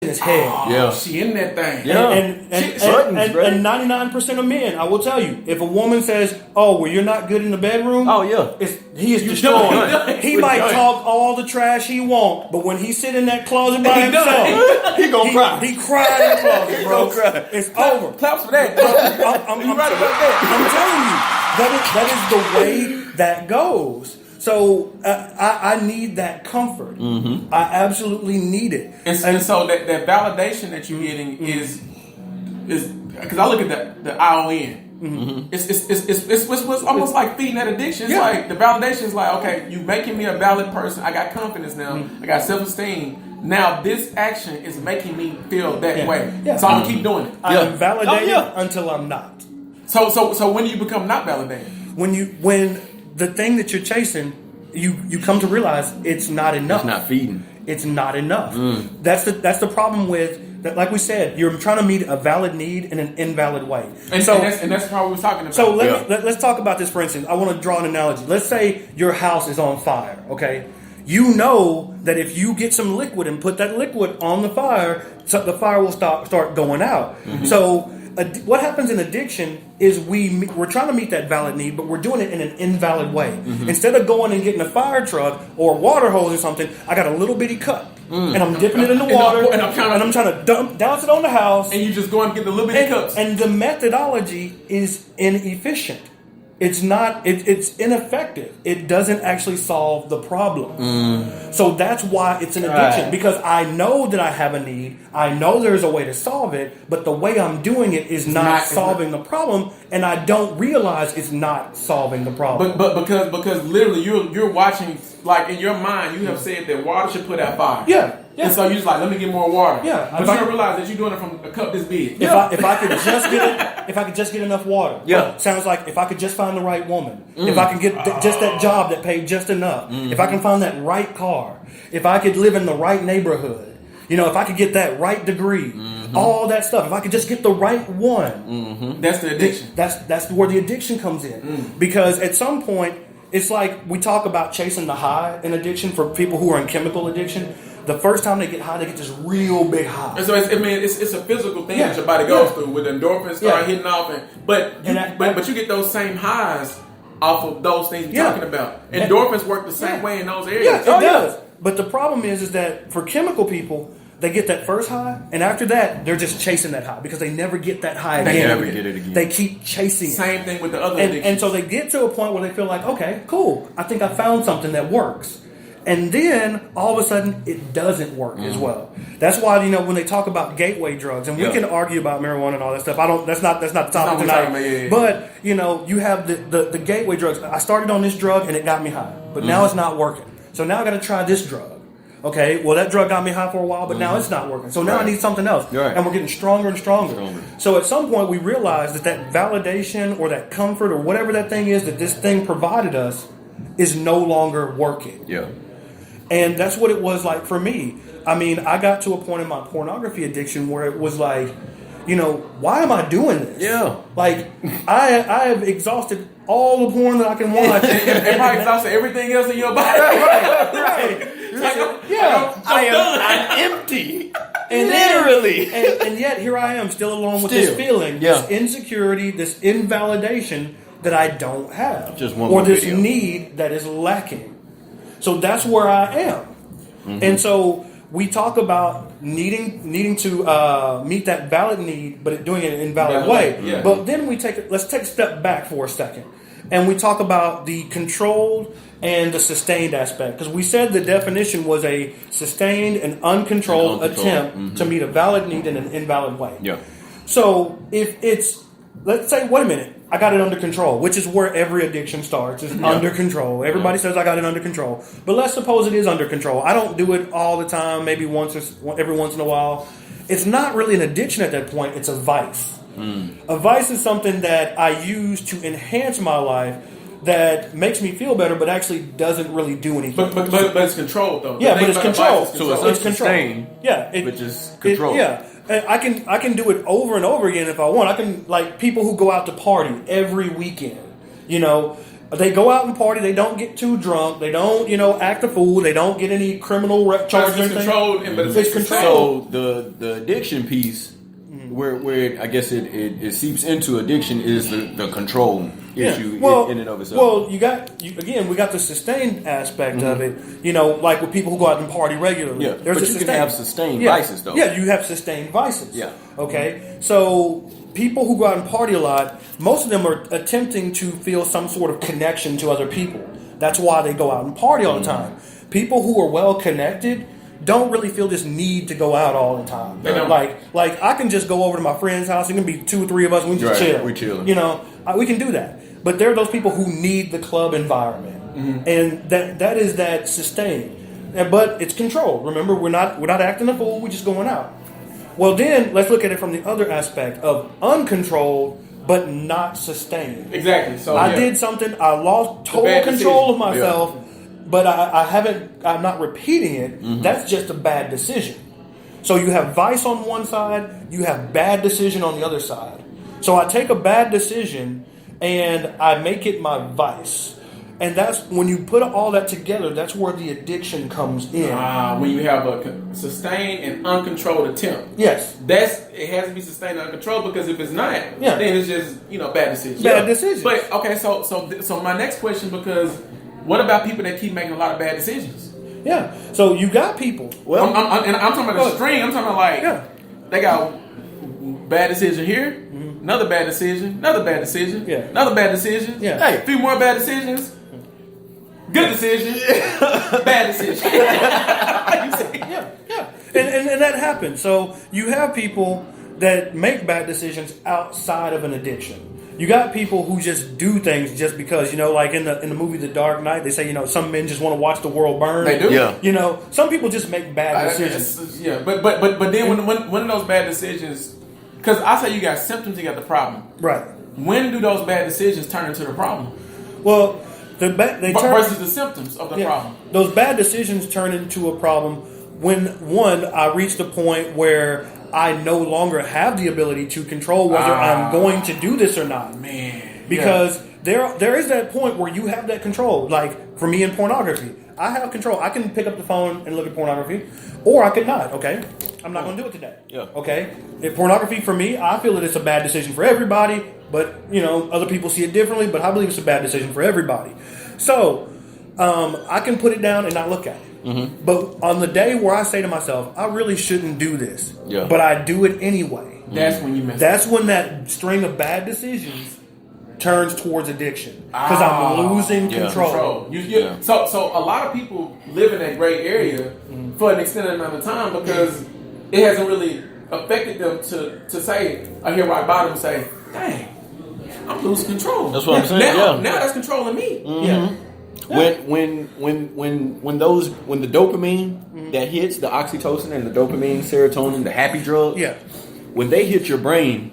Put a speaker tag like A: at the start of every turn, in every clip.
A: his head.
B: She in that thing.
A: And 99% of men, I will tell you, if a woman says, "Oh, well, you're not good in the bedroom," he is destroyed. He might talk all the trash he wants, but when he sit in that closet by himself,
C: he gonna cry.
A: He cried in the closet, bro. It's over.
B: Claps for that.
A: I'm right about that. I'm telling you, that is the way that goes. So I need that comfort.
B: Mm-hmm.
A: I absolutely need it.
B: And so that validation that you're getting is because I look at the ION. Mm-hmm. It's almost like feeding that addiction. It's like the validation is like, okay, you making me a valid person. I got confidence now. I got self-esteem. Now this action is making me feel that way. So I'm gonna keep doing it.
A: I'm validated until I'm not.
B: So when do you become not validated?
A: When the thing that you're chasing, you come to realize it's not enough.
C: It's not feeding.
A: It's not enough. That's the problem with that. Like we said, you're trying to meet a valid need in an invalid way.
B: And that's what we were talking about.
A: So let's talk about this. For instance, I want to draw an analogy. Let's say your house is on fire. Okay, you know that if you get some liquid and put that liquid on the fire, the fire will start going out. Mm-hmm. So what happens in addiction is we're trying to meet that valid need, but we're doing it in an invalid way. Mm-hmm. Instead of going and getting a fire truck or a water hose or something, I got a little bitty cup. And I'm dipping it in the water, and I'm trying to douse it on the house.
B: And you just go and get the little bitty cups.
A: And the methodology is inefficient. It's not. It's ineffective. It doesn't actually solve the problem. So that's why it's an addiction. Because I know that I have a need. I know there's a way to solve it, but the way I'm doing it is not solving the problem, and I don't realize it's not solving the problem.
B: But because literally you're watching, like in your mind, you have said that water should put out fire.
A: Yeah.
B: And so you're just like, let me get more water.
A: Yeah.
B: But you don't realize that you're doing it from a cup this big.
A: If I could just get enough water. Yeah. Sounds like if I could just find the right woman. If I can get just that job that paid just enough. If I can find that right car. If I could live in the right neighborhood. If I could get that right degree. All that stuff. If I could just get the right one.
B: That's the addiction.
A: That's where the addiction comes in. Because at some point, it's like we talk about chasing the high in addiction for people who are in chemical addition. The first time they get high, they get this real big high.
B: And so it's a physical thing that your body goes through with endorphins start hitting off, but you get those same highs off of those things you're talking about. Endorphins work the same way in those areas.
A: Yeah, it does. But the problem is that for chemical people, they get that first high, and after that, they're just chasing that high because they never get that high again.
C: They never get it again.
A: They keep chasing it.
B: Same thing with the other addictions.
A: And so they get to a point where they feel like, okay, cool, I think I found something that works. And then all of a sudden, it doesn't work as well. That's why when they talk about gateway drugs, and we can argue about marijuana and all that stuff. That's not the topic tonight. But you have the gateway drugs. I started on this drug and it got me high, but now it's not working. So now I got to try this drug. Okay, well that drug got me high for a while, but now it's not working. So now I need something else, and we're getting stronger and stronger. So at some point, we realize that validation or that comfort or whatever that thing is that this thing provided us is no longer working.
C: Yeah.
A: And that's what it was like for me. I mean, I got to a point in my pornography addiction where it was like, why am I doing this?
C: Yeah.
A: Like, I have exhausted all the porn that I can watch.
B: And probably exhausted everything else in your body.
A: Right.
C: I'm empty. And literally.
A: And yet here I am still alone with this feeling, this insecurity, this invalidation that I don't have.
C: Just one
A: or this
C: video.
A: need that is lacking. So that's where I am. And so we talk about needing to meet that valid need, but doing it in an invalid way. Yeah. But then let's take a step back for a second. And we talk about the controlled and the sustained aspect. Because we said the definition was a sustained and uncontrolled attempt to meet a valid need in an invalid way.
C: Yeah.
A: So if it's, let's say, wait a minute, I got it under control, which is where every addiction starts, is under control. Everybody says I got it under control. But let's suppose it is under control. I don't do it all the time, maybe every once in a while. It's not really an addiction at that point. It's a vice. A vice is something that I use to enhance my life that makes me feel better, but actually doesn't really do anything.
B: But it's controlled, though.
A: Yeah, but it's controlled.
C: So it's unsustained, which is controlled.
A: I can do it over and over again if I want. I can, like, people who go out to party every weekend, They go out and party. They don't get too drunk. They don't, act a fool. They don't get any criminal charges or anything.
B: It's
A: controlled.
C: So the addiction piece, where I guess it seeps into addiction, is the control issue in and of itself.
A: Well, we got the sustained aspect of it. Like with people who go out and party regularly.
C: Yeah, but you can have sustained vices, though.
A: Yeah, you have sustained vices.
C: Yeah.
A: Okay, so people who go out and party a lot, most of them are attempting to feel some sort of connection to other people. That's why they go out and party all the time. People who are well connected don't really feel this need to go out all the time. Like I can just go over to my friend's house. It can be 2 or 3 of us. We just chill.
C: We chilling.
A: We can do that. But there are those people who need the club environment, and that is that sustained. But it's controlled. Remember, we're not acting a fool. We're just going out. Well, then let's look at it from the other aspect of uncontrolled but not sustained.
B: Exactly. So
A: I did something. I lost total control of myself, but I'm not repeating it. That's just a bad decision. So you have vice on one side, you have bad decision on the other side. So I take a bad decision and I make it my vice. And that's when you put all that together, that's where the addiction comes in.
B: When you have a sustained and uncontrolled attempt.
A: Yes.
B: It has to be sustained and uncontrolled, because if it's not, then it's just, bad decision.
A: Bad decision.
B: But okay, so my next question, because what about people that keep making a lot of bad decisions?
A: Yeah. So you got people.
B: Well, I'm talking about the string. I'm talking about they got bad decision here, another bad decision, another bad decision, another bad decision.
A: Yeah.
B: Hey, 3 more bad decisions. Good decision, bad decision.
A: Yeah. And that happens. So you have people that make bad decisions outside of an addiction. You got people who just do things just because, like in the movie The Dark Knight, they say, some men just want to watch the world burn.
B: They do.
C: Yeah.
A: Some people just make bad decisions.
B: But then when those bad decisions, because I say you got symptoms, you got the problem.
A: Right.
B: When do those bad decisions turn into the problem?
A: Well,
B: versus the symptoms of the problem.
A: Those bad decisions turn into a problem when, one, I reach the point where I no longer have the ability to control whether I'm going to do this or not.
B: Man.
A: Because there is that point where you have that control. Like, for me in pornography, I have control. I can pick up the phone and look at pornography, or I could not, okay? I'm not going to do it today.
C: Yeah.
A: Okay? If pornography, for me, I feel that it's a bad decision for everybody, but, other people see it differently, but I believe it's a bad decision for everybody. So, I can put it down and not look at it. But on the day where I say to myself, I really shouldn't do this, but I do it anyway.
B: That's when you mess up.
A: That's when that string of bad decisions turns towards addiction. Because I'm losing control.
B: So a lot of people live in that gray area for an extended amount of time because it hasn't really affected them to say, I hear rock bottom and say, dang, I'm losing control.
C: That's what I'm saying.
B: Now that's controlling me.
A: Yeah.
C: When the dopamine that hits, the oxytocin and the dopamine, serotonin, the happy drugs, when they hit your brain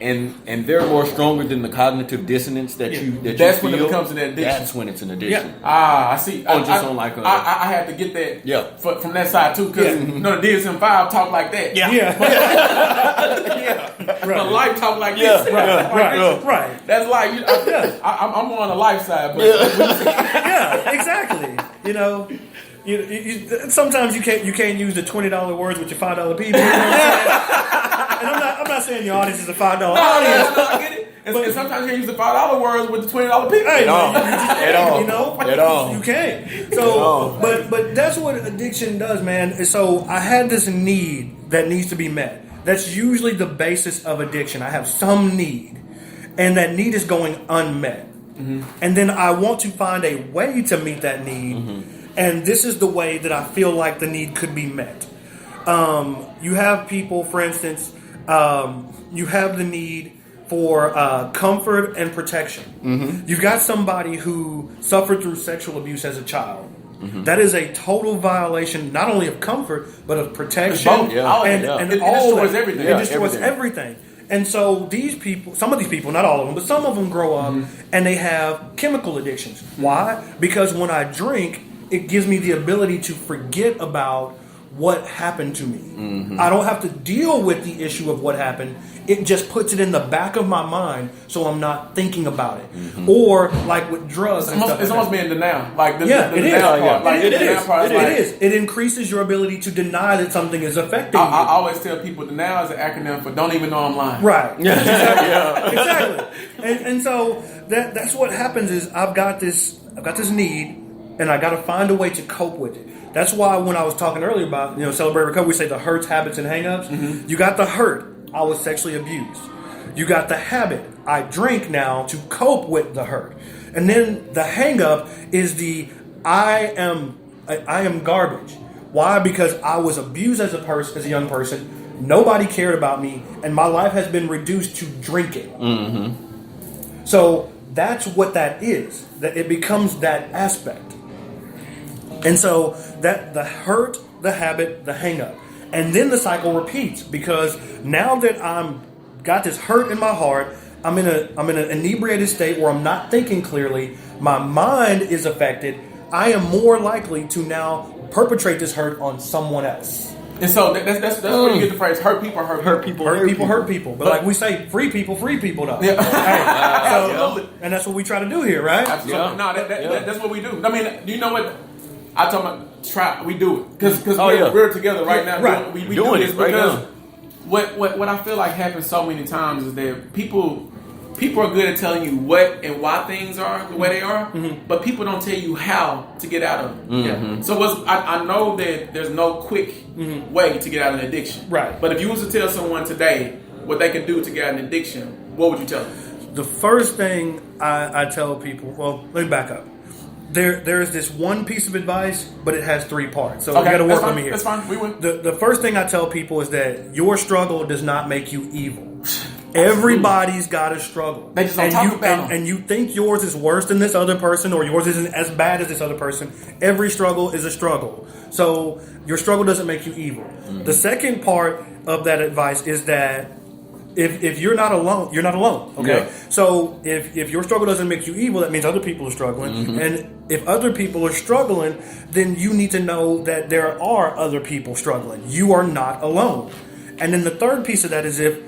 C: and they're more stronger than the cognitive dissonance that you
B: that's
C: feel,
B: when it becomes an addiction.
C: That's when it's an addiction.
B: I see.
C: I
B: had to get that from that side too, because the DSM-5 talk like that. The life talk like this.
A: Right.
B: That's like I'm more on the life side. But
A: exactly. You sometimes you can't use the $20 words with your $5 people. And I'm not saying your audience is a $5 audience.
B: I get it. And sometimes you use the $5 words with the $20 people.
A: Hey,
C: at all.
A: You can't. So, but that's what addiction does, man. So I had this need that needs to be met. That's usually the basis of addiction. I have some need, and that need is going unmet. And then I want to find a way to meet that need. And this is the way that I feel like the need could be met. You have people, for instance, you have the need for comfort and protection. You've got somebody who suffered through sexual abuse as a child. That is a total violation, not only of comfort, but of protection.
B: And
A: it
B: destroys everything.
A: It destroys everything. And so these people, some of these people, not all of them, but some of them grow up and they have chemical addictions. Why? Because when I drink, it gives me the ability to forget about what happened to me. I don't have to deal with the issue of what happened. It just puts it in the back of my mind, so I'm not thinking about it. Or like with drugs,
B: it's almost being denial. Like the
A: it
B: denial
A: is.
B: part. Like
A: It
B: the denial
A: is.
B: part
A: It is. It increases your ability to deny that something is affecting you.
B: I always tell people denial is an acronym for don't even know I'm lying.
A: Right. Exactly. And so that's what happens is I've got this need, and I got to find a way to cope with it. That's why when I was talking earlier about celebrate recovery, we say the hurts, habits, and hangups. You got the hurt. I was sexually abused. You got the habit. I drink now to cope with the hurt. And then the hang up is the I am garbage. Why? Because I was abused as a young person. Nobody cared about me, and my life has been reduced to drinking. So that's what that is. That it becomes that aspect. And so that the hurt, the habit, the hang up. And then the cycle repeats, because now that I'm got this hurt in my heart, I'm in an inebriated state where I'm not thinking clearly. My mind is affected. I am more likely to now perpetrate this hurt on someone else.
B: And so that's where you get the phrase hurt people.
A: But like we say, free people though.
B: Yeah.
A: And that's what we try to do here, right?
B: Absolutely. Yeah. No, that's what we do. I mean, do you know what? I told my try. We do it because we're together right now.
A: Right.
B: We do this right because what I feel like happens so many times is that people are good at telling you what and why things are the way they are, but people don't tell you how to get out of it. Yeah. So I know that there's no quick way to get out of an addiction.
A: Right.
B: But if you was to tell someone today what they could do to get out of an addiction, what would you tell them?
A: The first thing I tell people, well, let me back up. There is this one piece of advice, but it has three parts. So you got to work with me here.
B: That's fine. We win.
A: The first thing I tell people is that your struggle does not make you evil. Everybody's got a struggle.
B: They just don't talk about them.
A: And you think yours is worse than this other person, or yours isn't as bad as this other person. Every struggle is a struggle. So your struggle doesn't make you evil. The second part of that advice is that if you're not alone, you're not alone. Okay. Yeah. So if your struggle doesn't make you evil, that means other people are struggling. And if other people are struggling, then you need to know that there are other people struggling. You are not alone. And then the third piece of that is if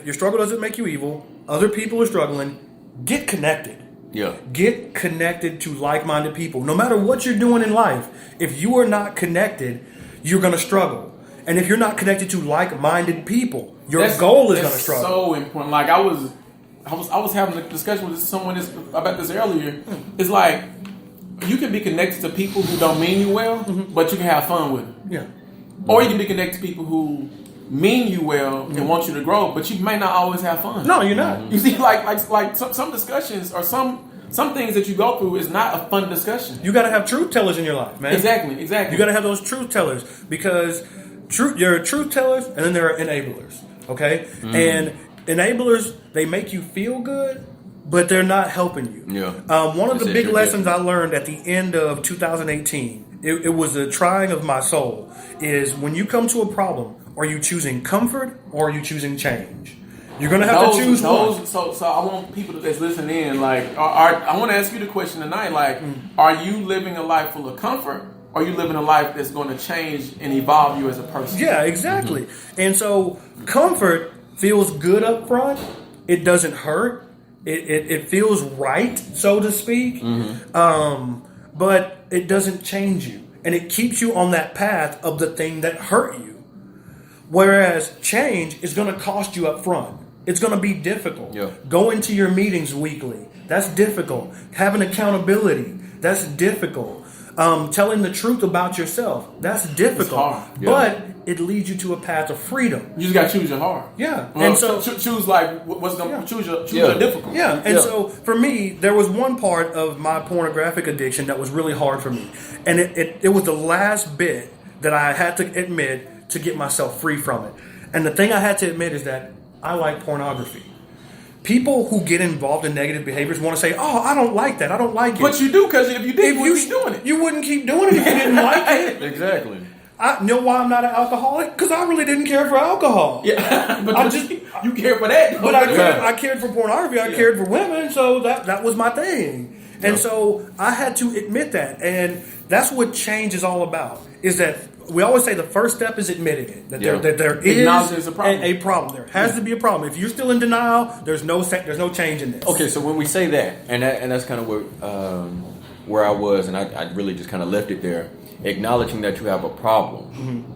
A: your struggle doesn't make you evil, other people are struggling, get connected.
C: Yeah.
A: Get connected to like-minded people. No matter what you're doing in life, if you are not connected, you're going to struggle. And if you're not connected to like-minded people, your goal is going to struggle.
B: So important. Like I was having a discussion with someone about this earlier. It's like you can be connected to people who don't mean you well, but you can have fun with them.
A: Yeah.
B: Or you can be connected to people who mean you well and want you to grow, but you may not always have fun.
A: No, you're not.
B: You see, like some discussions or some things that you go through is not a fun discussion.
A: You got to have truth tellers in your life, man.
B: Exactly.
A: You got to have those truth tellers because there are truth tellers and then there are enablers. Okay, and enablers, they make you feel good, but they're not helping you.
C: Yeah.
A: One of the big lessons I learned at the end of 2018, it was a trying of my soul, is when you come to a problem, are you choosing comfort or are you choosing change? You're going to have to choose one.
B: So I want people that's listening in, like, I want to ask you the question tonight, like, are you living a life full of comfort? Or are you living a life that's going to change and evolve you as a person?
A: Yeah, exactly. And so comfort feels good up front. It doesn't hurt. It feels right, so to speak. But it doesn't change you. And it keeps you on that path of the thing that hurt you. Whereas change is going to cost you up front. It's going to be difficult. Yeah. Going to your meetings weekly, that's difficult. Having accountability, that's difficult. Telling the truth about yourself, that's difficult. It's hard. Yeah. But it leads you to a path of freedom.
B: You just got to choose your heart.
A: Yeah.
B: And so choose like what's going to choose your difficult.
A: Yeah. And so for me, there was one part of my pornographic addiction that was really hard for me. And it was the last bit that I had to admit to get myself free from it. And the thing I had to admit is that I like pornography. People who get involved in negative behaviors want to say, "Oh, I don't like that. I don't like it."
B: But you do, because if you did, you wouldn't keep doing it.
A: You wouldn't keep doing it if you didn't like it.
C: Exactly.
A: I know why I'm not an alcoholic, because I really didn't care for alcohol.
B: Yeah, but you care for that.
A: But I cared for pornography. I cared for women, so that was my thing. And so I had to admit that, and that's what change is all about. Is that we always say the first step is admitting it that there is a problem. There has to be a problem. If you're still in denial, there's no change in this.
C: Okay, so when we say that, and that's kind of where I was, and I really just kind of left it there, acknowledging that you have a problem.